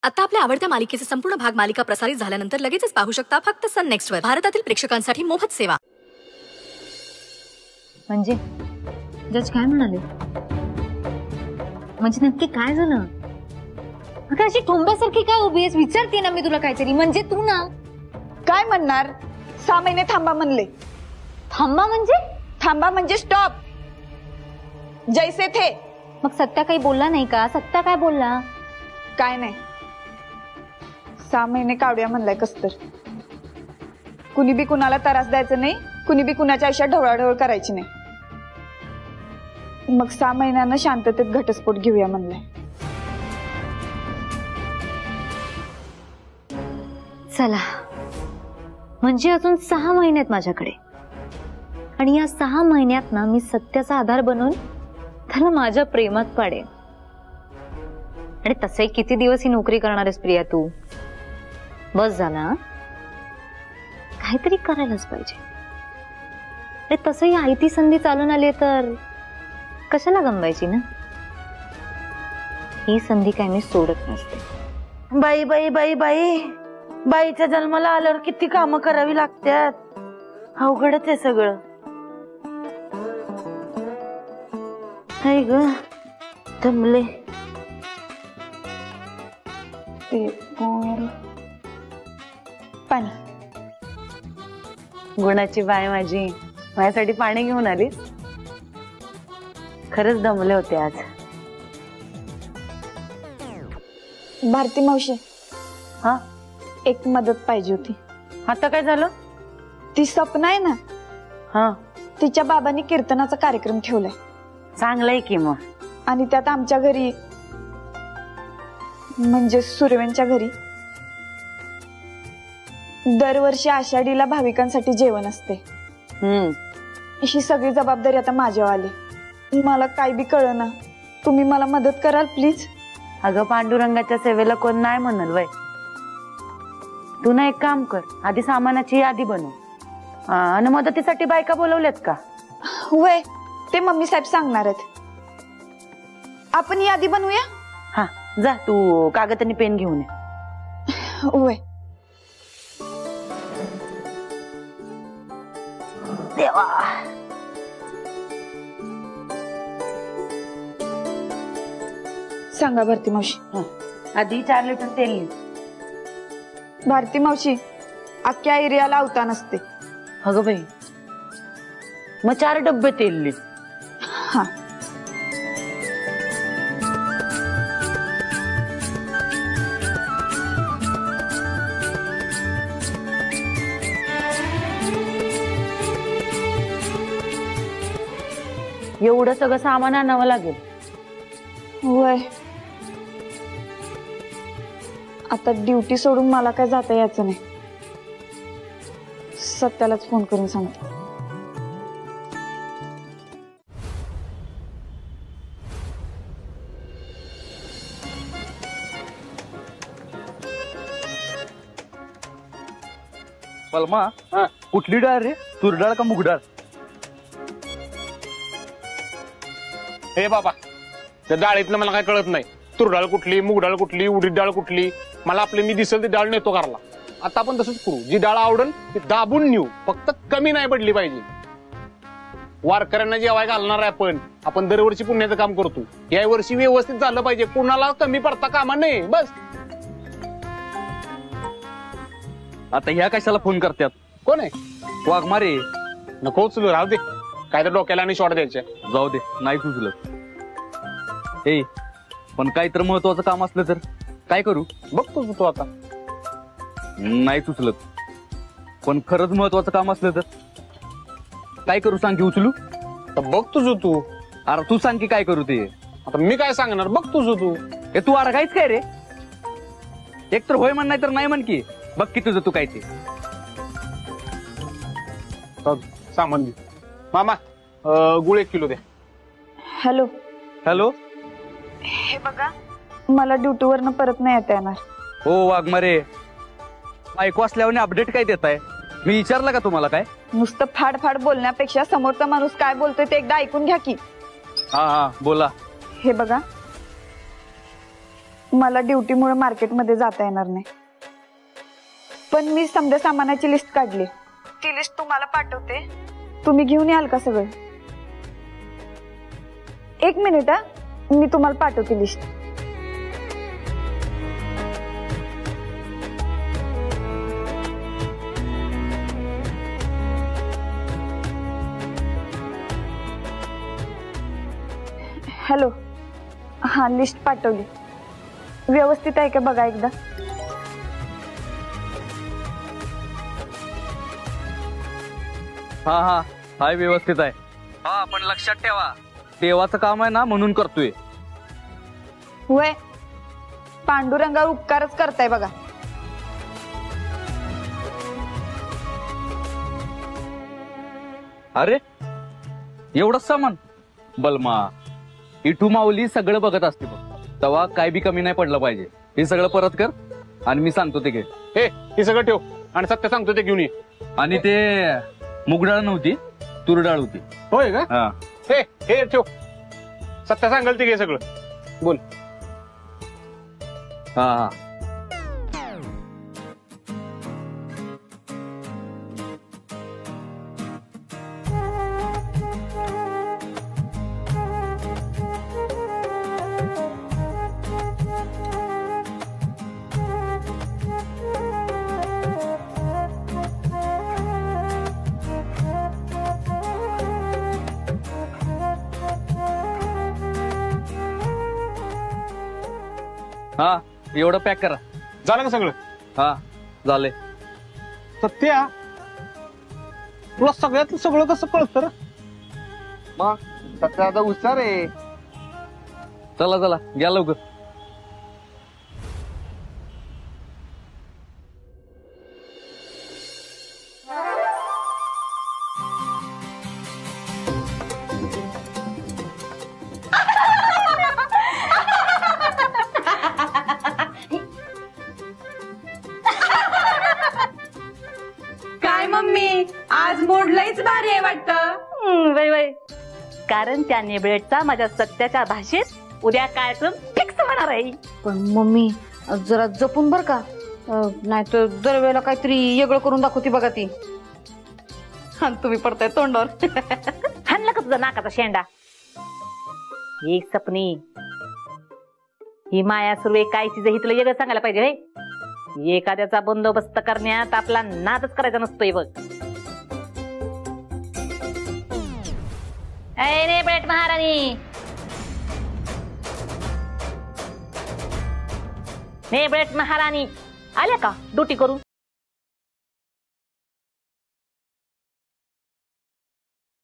आता आपल्या आवडत्या मालिकेचे संपूर्ण भाग मालिका प्रसारित झाल्यानंतर लगेचच पाहू शकता फक्त सन नेक्स्ट वर. भारतातील प्रेक्षकांसाठी मोफत सेवा. म्हणजे जज काय म्हणाले? म्हणजे नक्की काय झालं? अगं अशी ठोंब्यासारखी काय उभी आहेस? विचारते ना मी तुला काहीतरी. म्हणजे तू ना काय म्हणणार? 6 महिने थांबा म्हणले. थांबा म्हणजे? थांबा म्हणजे स्टॉप, जैसे थे. मग सत्या काही बोलला नाही का? सत्या काय बोलला? काय नाही. 6 महिने काढूया म्हणलाय कसतर. कुणी बी कुणाला त्रास द्यायचा नाही, कुणी बी कुणाच्या आयुष्यात ढवळाढवळ करायची नाही. मग 6 महिन्यानं शांततेत घटस्फोट घेऊया म्हणलाय. चला, म्हणजे अजून 6 महिन्यात माझ्याकडे, आणि या 6 महिन्यात ना मी सत्याचा आधार बनून त्याला माझ्या प्रेमात पाडेन. आणि तसंही किती दिवस ही नोकरी करणार आहेस प्रिया तू? बस झाला, काहीतरी करायलाच पाहिजे. तसंही आयती संधी चालून आली तर कशाला गमवायची ना? ही संधी काय मी सोडत नसते. बाई बाई बाई बाई, बाईच्या जन्माला आल्यावर किती कामं करावी लागतात. अवघडच आहे सगळं. हाय ग, दमले. पाणी. गुणाची बाय माझी, माझ्यासाठी पाणी घेऊन आलीस? खरंच दमले होते आज. भारती मावशी, हा, एक मदत पाहिजे होती. आता काय झालं? ती सपना आहे ना, हा, तिच्या बाबांनी कीर्तनाचा कार्यक्रम ठेवलाय. चांगलंय की मग. आणि त्यात आमच्या घरी, म्हणजे सुर्वेंच्या घरी, दरवर्षी आषाढीला भाविकांसाठी जेवण असते. ही सगळी जबाबदारी आता माझ्यावर आली. मला काय बी कळना. तुम्ही मला मदत कराल प्लीज? अगं, पांडुरंगाच्या सेवेला कोण नाही म्हणल वय. तू ना एक काम कर, आधी सामानाची यादी बनव. आणि मदतीसाठी बायका बोलवल्यात का? वय, ते मम्मी साहेब सांगणार आहेत. आपण यादी बनवूया. हा, जा तू कागद आणि पेन घेऊन ये. वय. देवा, सांगा भारती मावशी. आधी 4 लिटर तेल घे. भारती मावशी, अख्ख्या एरियाला अवतान असते. अगं बाई, मग 4 डब्बे तेल घे. हा. एवढं सगळं सामान आणावं लागेल. वय, आता ड्युटी सोडून मला काय जाता यायचं नाही. सत्यालाच फोन करून सांगते. पलमा, कुठली डाळ रे? तूर डाळ का मूग डाळ? हे बाबा, त्या डाळीतलं मला काय कळत नाही. तूर डाळ कुठली, मूग डाळ कुठली, उडीद डाळ कुठली? मला आपले मी दिसेल ती डाळ नेतो घरला. आता आपण तसंच करू, जी डाळ आवडेल ती दाबून नेऊ, फक्त कमी नाही पडली पाहिजे. वारकऱ्यांना जेवाय घालणार आहे आपण दरवर्षी पुण्याचं काम करतो. या वर्षी व्यवस्थित झालं पाहिजे, कुणाला कमी पडता कामा नये. बस. आता ह्या कशाला फोन करतात? कोण आहे? वाघमारे. नको उचलू, राहू दे. काय तर डोक्याला आणि शॉट द्यायचे. जाऊ दे, नाही सुचलं. हे पण काही तर महत्वाचं काम असलं तर काय करू? बघतो तू आता. नाही सुचलं. पण खरंच महत्वाचं काम असलं तर काय करू? सांग की. उचलू? बघ तुझं तू. अरे तू सांग की काय करू ते. आता मी काय सांगणार? बघ तुझं तू. हे तू अडगायच काय रे? एक तर होय म्हण, नाही तर नाही म्हण की. बघ की तुझं तू काय ते. सामान दे. मामा, गुळ 1 किलो द्या. हॅलो. हॅलो. हे बघा, मला ड्युटीवरनं परत नाही येता येणार. हो वाघमारे, ऐकू असल्यावर अपडेट काय देताय? मी विचारलं का तुम्हाला काय? नुसतं फाड फाड बोलण्यापेक्षा समोरचा माणूस काय बोलतोय ते एकदा ऐकून घ्या की. हा हा, बोला. हे बघा, मला ड्युटीमुळे मार्केटमध्ये जाता येणार नाही, पण मी समजा सामानाची लिस्ट काढली, ती लिस्ट तुम्हाला पाठवते, तुम्ही घेऊन याल का सगळं? 1 मिनिट हा, मी तुम्हाला पाठवते लिस्ट. हॅलो, हा लिस्ट पाठवली. व्यवस्थित आहे का बघा एकदा. हा हाय, व्यवस्थित आहे. हा पण लक्षात ठेवा, देवाचं काम आहे ना म्हणून करतोय. वय पांडुरंगावर उपकारच करताय बघा. अरे एवढंच सामान? बलमा, इटू माऊली सगळं बघत असते बघ, तेव्हा काय बी कमी नाही पडलं पाहिजे. हे सगळं परत कर आणि मी सांगतो ते घे. हे सगळं ठेव आणि सत्य सांगतो ते घेऊन ये. आणि ते मूग डाळ नव्हती, तूर डाळ होती. होय का? हा हे ठेव. सत्य सांगाल ते घे सगळं. बोल. हा. हा एवढं पॅक करा. झालं का सगळं? हा झाले. सत्या, तुला सगळ्यात सगळं कसं कळतं? मग सत्या आता हुशार आहे. चला चला घ्या लवकर. काय मम्मी, आज मूड लईच भारी आहे वाटतं. वय वय, कारण त्या नेबळेटचा माझ्या सत्याच्या भाषेत उद्या कार्यक्रम फिक्स होणार आहे. पण मम्मी जरा जपून बर का, नाहीतर दरवेळेला काहीतरी वेगळं करून दाखवती बघा ती. तुम्ही पडताय तोंडावर. हाणला का तुझा नाकाचा शेंडा? एक सपनी, ही माया सुरू काय चीज ही तुला वेगळं सांगायला पाहिजे. हे एखाद्याचा बंदोबस्त करण्यात आपला नादच करायचा नसतोय बघ. रे बेट महाराणी, ने बेट महाराणी आल्या का ड्युटी करून?